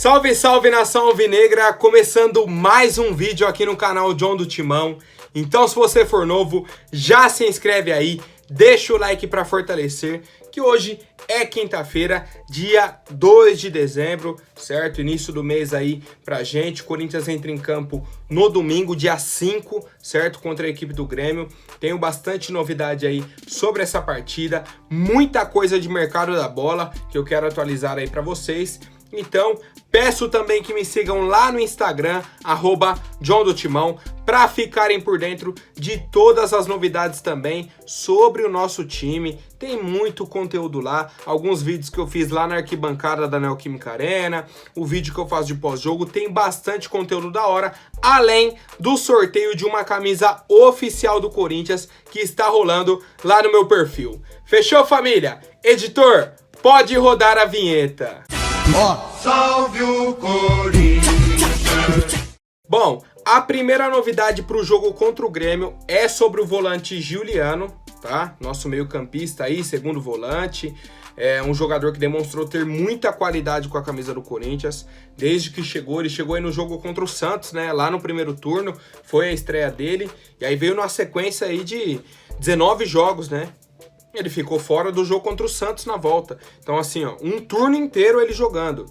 Salve, salve nação alvinegra, começando mais um vídeo aqui no canal John do Timão. Então se você for novo, já se inscreve aí, deixa o like para fortalecer, que hoje é quinta-feira, dia 2 de dezembro, certo? Início do mês aí pra gente. Corinthians entra em campo no domingo, dia 5, certo? Contra a equipe do Grêmio. Tenho bastante novidade aí sobre essa partida, muita coisa de mercado da bola que eu quero atualizar aí pra vocês. Então, peço também que me sigam lá no Instagram, @JohnDoTimão, para ficarem por dentro de todas as novidades também sobre o nosso time. Tem muito conteúdo lá, alguns vídeos que eu fiz lá na arquibancada da Neoquímica Arena, o vídeo que eu faço de pós-jogo, tem bastante conteúdo da hora, além do sorteio de uma camisa oficial do Corinthians que está rolando lá no meu perfil. Fechou, família? Editor, pode rodar a vinheta. Salve o Corinthians! Bom, a primeira novidade para o jogo contra o Grêmio é sobre o volante Giuliano, tá? Nosso meio-campista aí, segundo volante. É um jogador que demonstrou ter muita qualidade com a camisa do Corinthians. Desde que chegou, ele chegou aí no jogo contra o Santos, né? Lá no primeiro turno, foi a estreia dele. E aí veio numa sequência aí de 19 jogos, né? Ele ficou fora do jogo contra o Santos na volta. Então, assim, ó, um turno inteiro ele jogando.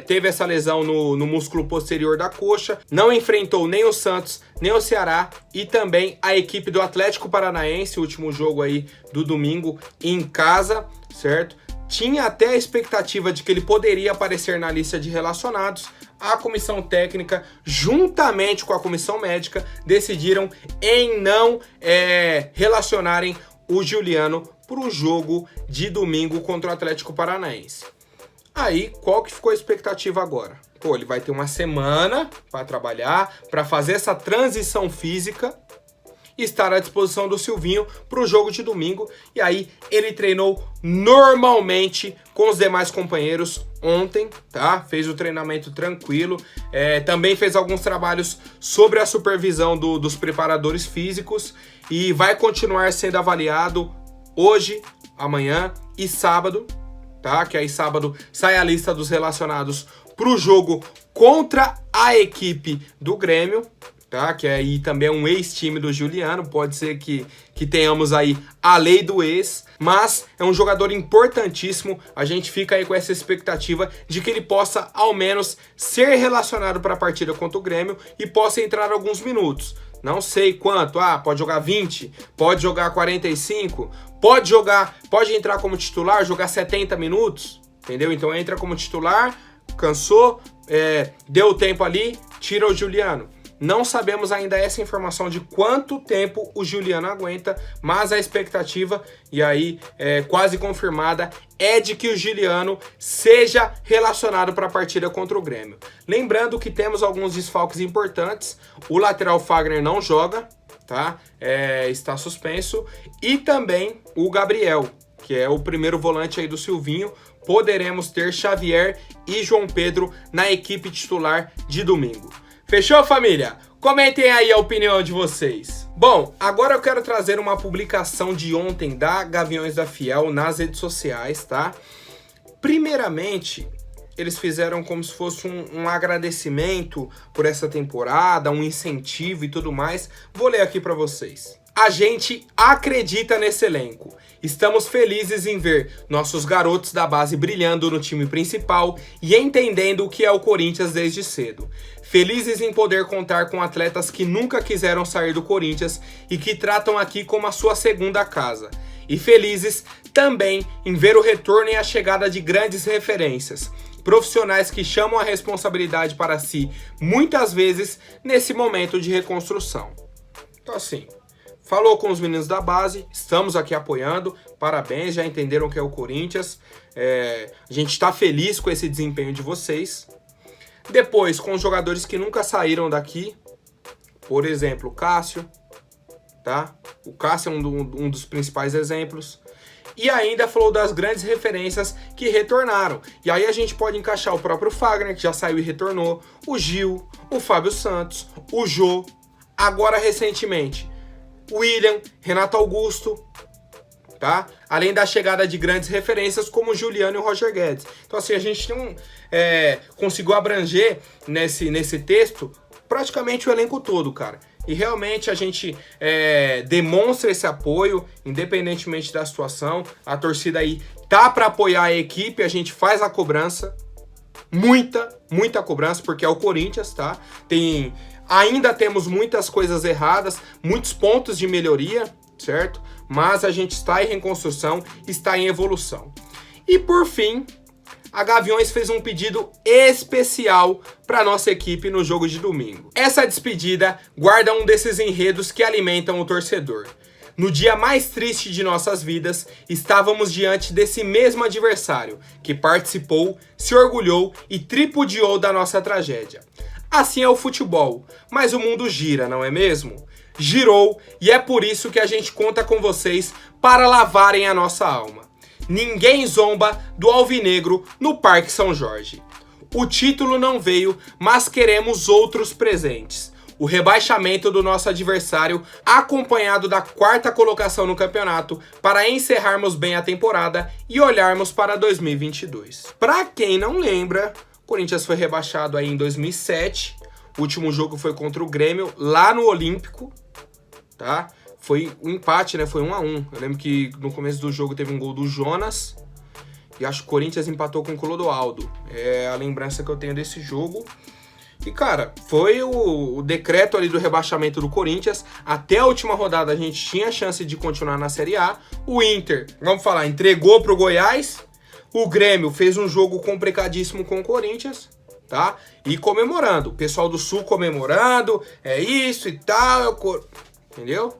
Teve essa lesão no músculo posterior da coxa. Não enfrentou nem o Santos, nem o Ceará. E também a equipe do Atlético Paranaense, o último jogo aí do domingo, em casa, certo? Tinha até a expectativa de que ele poderia aparecer na lista de relacionados. A comissão técnica, juntamente com a comissão médica, decidiram em não relacionarem o Giuliano para o jogo de domingo contra o Atlético Paranaense. Aí, qual que ficou a expectativa agora? Pô, ele vai ter uma semana para trabalhar, para fazer essa transição física e estar à disposição do Silvinho para o jogo de domingo. E aí, ele treinou normalmente com os demais companheiros ontem, tá? Fez o treinamento tranquilo. Também fez alguns trabalhos sobre a supervisão dos preparadores físicos e vai continuar sendo avaliado hoje, amanhã e sábado, tá? Que aí sábado sai a lista dos relacionados para o jogo contra a equipe do Grêmio, tá? Que aí também é um ex-time do Giuliano, pode ser que tenhamos aí a lei do ex, mas é um jogador importantíssimo. A gente fica aí com essa expectativa de que ele possa ao menos ser relacionado para a partida contra o Grêmio e possa entrar alguns minutos. Não sei quanto, pode jogar 20, pode jogar 45, pode entrar como titular, jogar 70 minutos, entendeu? Então entra como titular, cansou, deu tempo ali, tira o Giuliano. Não sabemos ainda essa informação de quanto tempo o Giuliano aguenta, mas a expectativa, e aí quase confirmada, é de que o Giuliano seja relacionado para a partida contra o Grêmio. Lembrando que temos alguns desfalques importantes, o lateral Fagner não joga, tá? Está suspenso, e também o Gabriel, que é o primeiro volante aí do Silvinho. Poderemos ter Xavier e João Pedro na equipe titular de domingo. Fechou, família? Comentem aí a opinião de vocês. Bom, agora eu quero trazer uma publicação de ontem da Gaviões da Fiel nas redes sociais, tá? Primeiramente, eles fizeram como se fosse um agradecimento por essa temporada, um incentivo e tudo mais. Vou ler aqui para vocês. A gente acredita nesse elenco. Estamos felizes em ver nossos garotos da base brilhando no time principal e entendendo o que é o Corinthians desde cedo. Felizes em poder contar com atletas que nunca quiseram sair do Corinthians e que tratam aqui como a sua segunda casa. E felizes também em ver o retorno e a chegada de grandes referências, profissionais que chamam a responsabilidade para si, muitas vezes nesse momento de reconstrução. Então assim, falou com os meninos da base, estamos aqui apoiando, parabéns, já entenderam que é o Corinthians, a gente está feliz com esse desempenho de vocês. Depois, com os jogadores que nunca saíram daqui, por exemplo, o Cássio, tá? O Cássio é um dos principais exemplos. E ainda falou das grandes referências que retornaram. E aí a gente pode encaixar o próprio Fagner, que já saiu e retornou, o Gil, o Fábio Santos, o Jô, agora recentemente, o William, Renato Augusto, tá? Além da chegada de grandes referências como o Juliano e o Roger Guedes. Então, assim, a gente conseguiu abranger nesse texto praticamente o elenco todo, cara. E realmente a gente demonstra esse apoio, independentemente da situação. A torcida aí tá para apoiar a equipe, a gente faz a cobrança. Muita cobrança, porque é o Corinthians, tá? Ainda temos muitas coisas erradas, muitos pontos de melhoria, certo? Mas a gente está em reconstrução, está em evolução. E por fim, a Gaviões fez um pedido especial para nossa equipe no jogo de domingo. Essa despedida guarda um desses enredos que alimentam o torcedor. No dia mais triste de nossas vidas, estávamos diante desse mesmo adversário, que participou, se orgulhou e tripudiou da nossa tragédia. Assim é o futebol, mas o mundo gira, não é mesmo? Girou, e é por isso que a gente conta com vocês para lavarem a nossa alma. Ninguém zomba do alvinegro no Parque São Jorge. O título não veio, mas queremos outros presentes. O rebaixamento do nosso adversário, acompanhado da 4ª colocação no campeonato, para encerrarmos bem a temporada e olharmos para 2022. Para quem não lembra, o Corinthians foi rebaixado aí em 2007. O último jogo foi contra o Grêmio, lá no Olímpico, tá? Foi um empate, né? Foi 1-1. Eu lembro que no começo do jogo teve um gol do Jonas. E acho que o Corinthians empatou com o Clodoaldo. É a lembrança que eu tenho desse jogo. E, cara, foi o decreto ali do rebaixamento do Corinthians. Até a última rodada a gente tinha chance de continuar na Série A. O Inter, vamos falar, entregou pro Goiás. O Grêmio fez um jogo complicadíssimo com o Corinthians, tá? E comemorando. O pessoal do Sul comemorando. É isso e tal. Entendeu?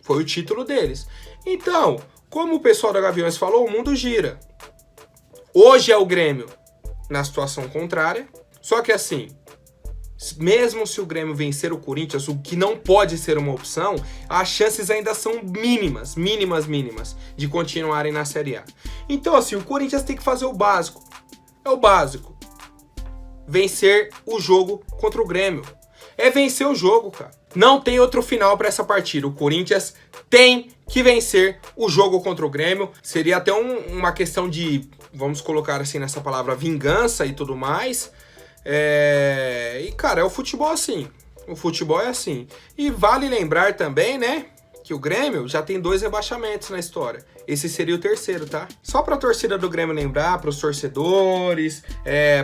Foi o título deles. Então, como o pessoal da Gaviões falou, o mundo gira. Hoje é o Grêmio na situação contrária. Só que assim, mesmo se o Grêmio vencer o Corinthians, o que não pode ser uma opção, as chances ainda são mínimas de continuarem na Série A. Então assim, o Corinthians tem que fazer o básico. É o básico. Vencer o jogo contra o Grêmio. É vencer o jogo, cara. Não tem outro final para essa partida. O Corinthians tem que vencer o jogo contra o Grêmio. Seria até uma questão de, vamos colocar assim nessa palavra, vingança e tudo mais. E, cara, é o futebol assim. O futebol é assim. E vale lembrar também, né, que o Grêmio já tem 2 rebaixamentos na história. Esse seria o 3º, tá? Só pra torcida do Grêmio lembrar, pros torcedores,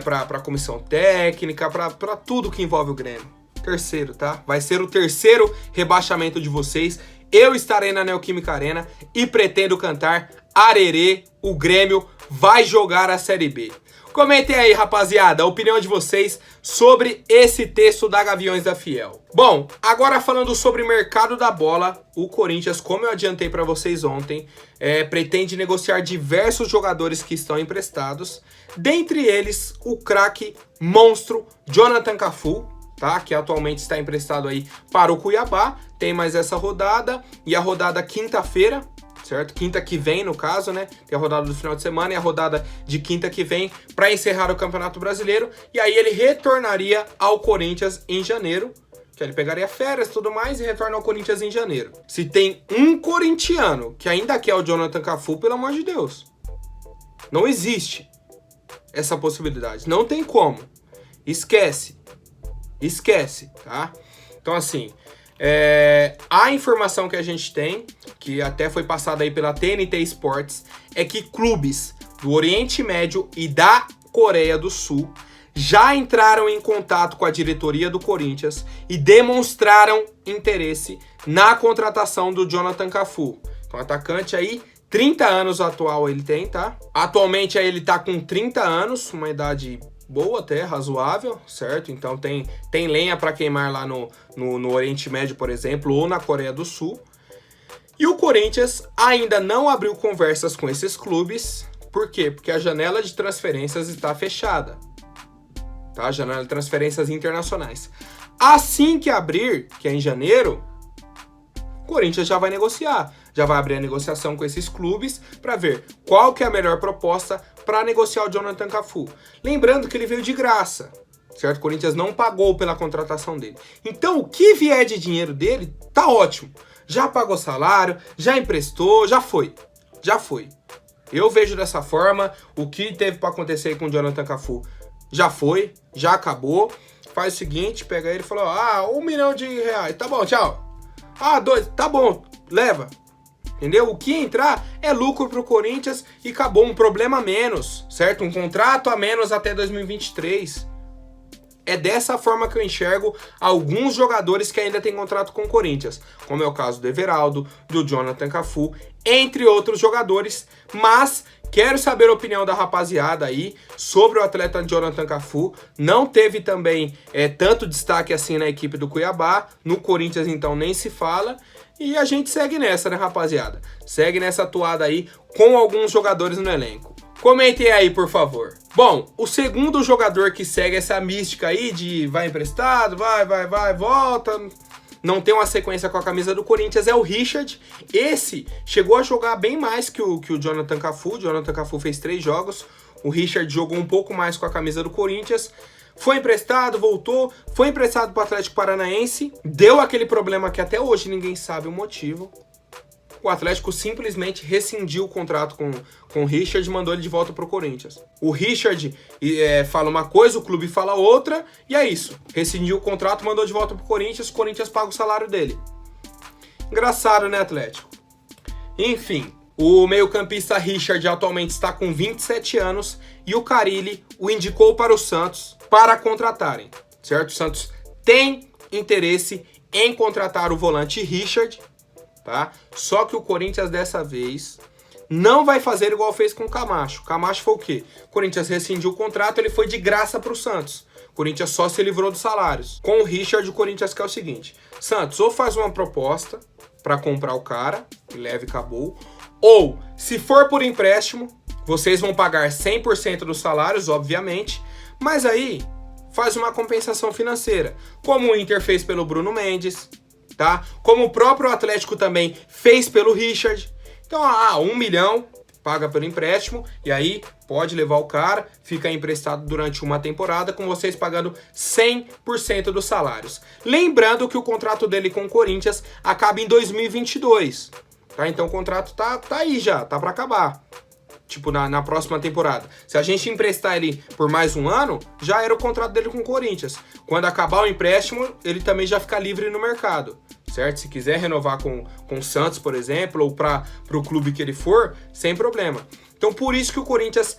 pra comissão técnica, pra tudo que envolve o Grêmio. 3º, tá? Vai ser o 3º rebaixamento de vocês. Eu estarei na Neoquímica Arena e pretendo cantar Arerê, o Grêmio vai jogar a Série B. Comentem aí, rapaziada, a opinião de vocês sobre esse texto da Gaviões da Fiel. Bom, agora falando sobre o mercado da bola, o Corinthians, como eu adiantei para vocês ontem, pretende negociar diversos jogadores que estão emprestados, dentre eles o craque monstro Jonathan Cafu, tá? Que atualmente está emprestado aí para o Cuiabá. Tem mais essa rodada e a rodada quinta-feira, certo? Quinta que vem, no caso, né? Tem a rodada do final de semana e a rodada de quinta que vem para encerrar o Campeonato Brasileiro. E aí ele retornaria ao Corinthians em janeiro, que ele pegaria férias e tudo mais e retorna ao Corinthians em janeiro. Se tem um corintiano que ainda quer o Jonathan Cafu, pelo amor de Deus, não existe essa possibilidade. Não tem como. Esquece, tá? Então, assim, a informação que a gente tem, que até foi passada aí pela TNT Sports, é que clubes do Oriente Médio e da Coreia do Sul já entraram em contato com a diretoria do Corinthians e demonstraram interesse na contratação do Jonathan Cafu. Então, atacante aí, 30 anos atual ele tem, tá? Atualmente aí ele tá com 30 anos, uma idade boa até, razoável, certo? Então tem lenha para queimar lá no Oriente Médio, por exemplo, ou na Coreia do Sul. E o Corinthians ainda não abriu conversas com esses clubes. Por quê? Porque a janela de transferências está fechada, tá? A janela de transferências internacionais. Assim que abrir, que é em janeiro, o Corinthians já vai negociar. Já vai abrir a negociação com esses clubes para ver qual que é a melhor proposta para negociar o Jonathan Cafu. Lembrando que ele veio de graça, certo? O Corinthians não pagou pela contratação dele. Então, o que vier de dinheiro dele, tá ótimo. Já pagou salário, já emprestou, já foi. já foi. Eu vejo dessa forma, o que teve para acontecer aí com o Jonathan Cafu já foi, já acabou. Faz o seguinte, pega ele e fala, R$1 milhão, tá bom, tchau. 2, tá bom, leva. Entendeu? O que entrar é lucro pro Corinthians e acabou, um problema a menos, certo? Um contrato a menos até 2023. É dessa forma que eu enxergo alguns jogadores que ainda têm contrato com o Corinthians, como é o caso do Everaldo, do Jonathan Cafu, entre outros jogadores, mas quero saber a opinião da rapaziada aí sobre o atleta Jonathan Cafu. Não teve também tanto destaque assim na equipe do Cuiabá, no Corinthians então nem se fala, e a gente segue nessa, né, rapaziada? Segue nessa toada aí com alguns jogadores no elenco. Comentem aí, por favor. Bom, o segundo jogador que segue essa mística aí de vai emprestado, vai, volta, não tem uma sequência com a camisa do Corinthians, é o Richard. Esse chegou a jogar bem mais que o Jonathan Cafu. O Jonathan Cafu fez 3 jogos, o Richard jogou um pouco mais com a camisa do Corinthians. Foi emprestado, voltou, foi emprestado para o Atlético Paranaense, deu aquele problema que até hoje ninguém sabe o motivo. O Atlético simplesmente rescindiu o contrato com o Richard e mandou ele de volta pro Corinthians. O Richard fala uma coisa, o clube fala outra, e é isso. Rescindiu o contrato, mandou de volta pro Corinthians, o Corinthians paga o salário dele. Engraçado, né, Atlético? Enfim, o meio-campista Richard atualmente está com 27 anos e o Carille o indicou para o Santos para contratarem, certo? O Santos tem interesse em contratar o volante Richard, tá? Só que o Corinthians dessa vez não vai fazer igual fez com o Camacho. O Camacho foi o quê? O Corinthians rescindiu o contrato, ele foi de graça para o Santos. O Corinthians só se livrou dos salários. Com o Richard, o Corinthians quer o seguinte: Santos ou faz uma proposta para comprar o cara, e leve e acabou, ou, se for por empréstimo, vocês vão pagar 100% dos salários, obviamente, mas aí faz uma compensação financeira, como o Inter fez pelo Bruno Mendes, tá? Como o próprio Atlético também fez pelo Richard. Então, 1 milhão, paga pelo empréstimo, e aí pode levar o cara, fica emprestado durante uma temporada, com vocês pagando 100% dos salários. Lembrando que o contrato dele com o Corinthians acaba em 2022, tá? Então o contrato tá aí já, tá para acabar. Tipo, na próxima temporada. Se a gente emprestar ele por mais um ano, já era o contrato dele com o Corinthians. Quando acabar o empréstimo, ele também já fica livre no mercado, certo? Se quiser renovar com o Santos, por exemplo, ou para o clube que ele for, sem problema. Então, por isso que o Corinthians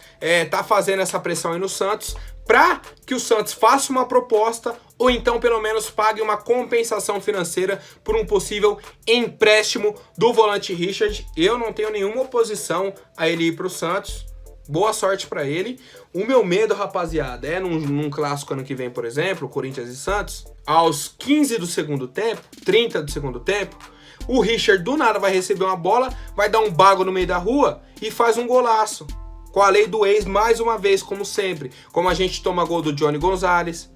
tá fazendo essa pressão aí no Santos, para que o Santos faça uma proposta, ou então pelo menos pague uma compensação financeira por um possível empréstimo do volante Richard. Eu não tenho nenhuma oposição a ele ir para o Santos. Boa sorte para ele. O meu medo, rapaziada, é num clássico ano que vem, por exemplo, Corinthians e Santos, aos 15 do segundo tempo, 30 do segundo tempo, o Richard do nada vai receber uma bola, vai dar um bago no meio da rua e faz um golaço. Com a lei do ex, mais uma vez, como sempre. Como a gente toma gol do Johnny Gonzalez.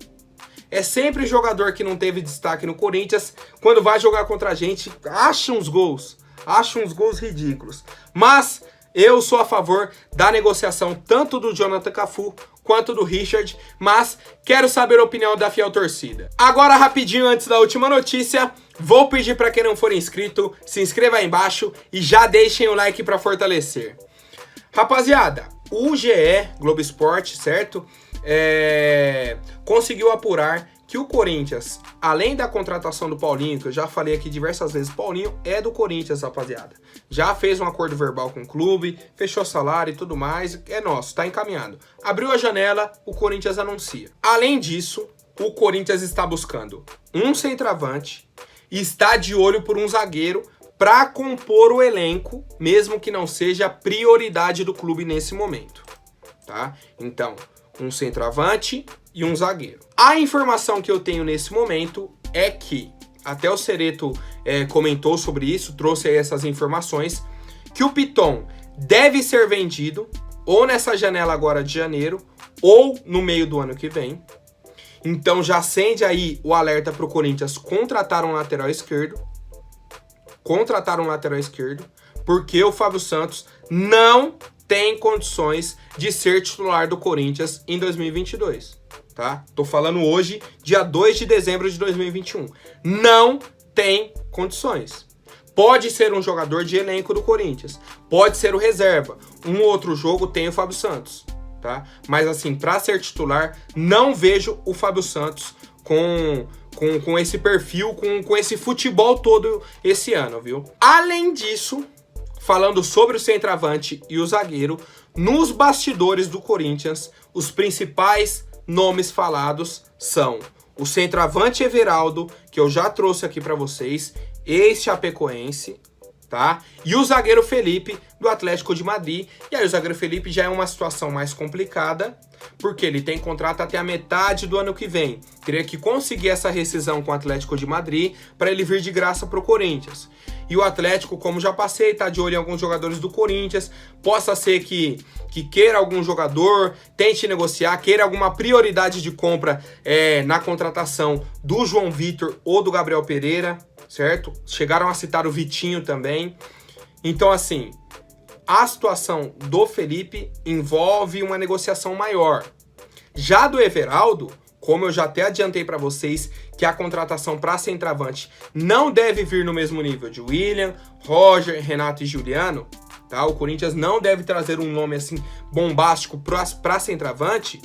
É sempre jogador que não teve destaque no Corinthians, quando vai jogar contra a gente, acha uns gols ridículos. Mas eu sou a favor da negociação tanto do Jonathan Cafu quanto do Richard, mas quero saber a opinião da fiel torcida. Agora, rapidinho, antes da última notícia, vou pedir para quem não for inscrito, se inscreva aí embaixo e já deixem o like para fortalecer. Rapaziada, o GE, Globo Esporte, certo? Conseguiu apurar que o Corinthians, além da contratação do Paulinho, que eu já falei aqui diversas vezes, Paulinho é do Corinthians, rapaziada. Já fez um acordo verbal com o clube, fechou salário e tudo mais, é nosso, tá encaminhado. Abriu a janela, o Corinthians anuncia. Além disso, o Corinthians está buscando um centroavante e está de olho por um zagueiro para compor o elenco, mesmo que não seja a prioridade do clube nesse momento, tá? Então, um centroavante e um zagueiro. A informação que eu tenho nesse momento é que, até o Cereto comentou sobre isso, trouxe aí essas informações, que o Piton deve ser vendido ou nessa janela agora de janeiro, ou no meio do ano que vem. Então já acende aí o alerta para o Corinthians contratar um lateral esquerdo, porque o Fábio Santos não tem condições de ser titular do Corinthians em 2022, tá? Tô falando hoje, dia 2 de dezembro de 2021. Não tem condições. Pode ser um jogador de elenco do Corinthians, pode ser o reserva. Um outro jogo tem o Fábio Santos, tá? Mas assim, para ser titular, não vejo o Fábio Santos com esse perfil, com esse futebol todo esse ano, viu? Além disso, falando sobre o centroavante e o zagueiro, nos bastidores do Corinthians, os principais nomes falados são o centroavante Everaldo, que eu já trouxe aqui para vocês, ex-chapecoense, tá? E o zagueiro Felipe, do Atlético de Madrid. E aí o zagueiro Felipe já é uma situação mais complicada, porque ele tem contrato até a metade do ano que vem. Teria que conseguir essa rescisão com o Atlético de Madrid para ele vir de graça pro Corinthians. E o Atlético, como já passei, tá de olho em alguns jogadores do Corinthians. Possa ser que queira algum jogador, tente negociar, queira alguma prioridade de compra na contratação do João Vitor ou do Gabriel Pereira, certo? Chegaram a citar o Vitinho também. Então, assim, a situação do Felipe envolve uma negociação maior. Já do Everaldo, como eu já até adiantei para vocês, que a contratação para centroavante não deve vir no mesmo nível de William, Roger, Renato e Juliano, tá? O Corinthians não deve trazer um nome assim bombástico para centroavante.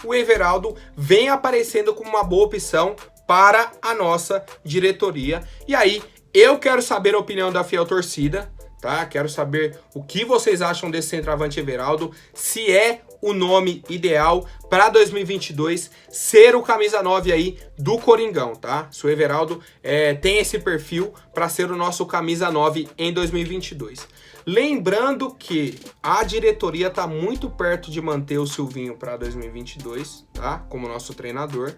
O Everaldo vem aparecendo como uma boa opção para a nossa diretoria. E aí, eu quero saber a opinião da fiel torcida, tá? Quero saber o que vocês acham desse centroavante Everaldo, se é o nome ideal para 2022 ser o camisa 9 aí do Coringão, tá? Se o Everaldo tem esse perfil para ser o nosso camisa 9 em 2022. Lembrando que a diretoria tá muito perto de manter o Silvinho para 2022, tá? Como nosso treinador.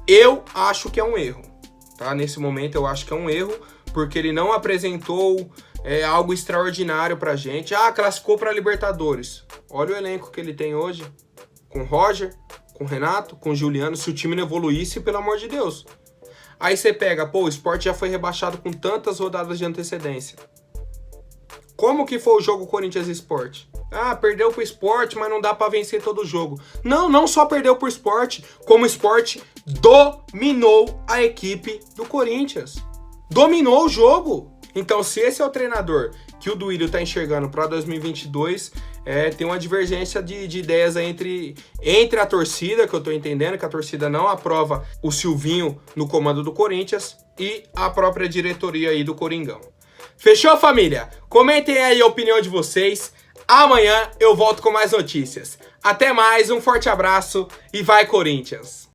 Eu acho que é um erro, tá? Nesse momento eu acho que é um erro, porque ele não apresentou algo extraordinário pra gente. Classificou pra Libertadores. Olha o elenco que ele tem hoje, com Roger, com Renato, com Juliano. Se o time não evoluísse, pelo amor de Deus. Aí você pega, o Sport já foi rebaixado com tantas rodadas de antecedência. Como que foi o jogo Corinthians e Sport? Perdeu pro Sport, mas não dá pra vencer todo o jogo. Não só perdeu pro Sport, como o Sport dominou a equipe do Corinthians. Dominou o jogo. Então, se esse é o treinador que o Duílio tá enxergando para 2022, tem uma divergência de ideias entre a torcida, que eu tô entendendo, que a torcida não aprova o Silvinho no comando do Corinthians, e a própria diretoria aí do Coringão. Fechou, família? Comentem aí a opinião de vocês. Amanhã eu volto com mais notícias. Até mais, um forte abraço e vai Corinthians!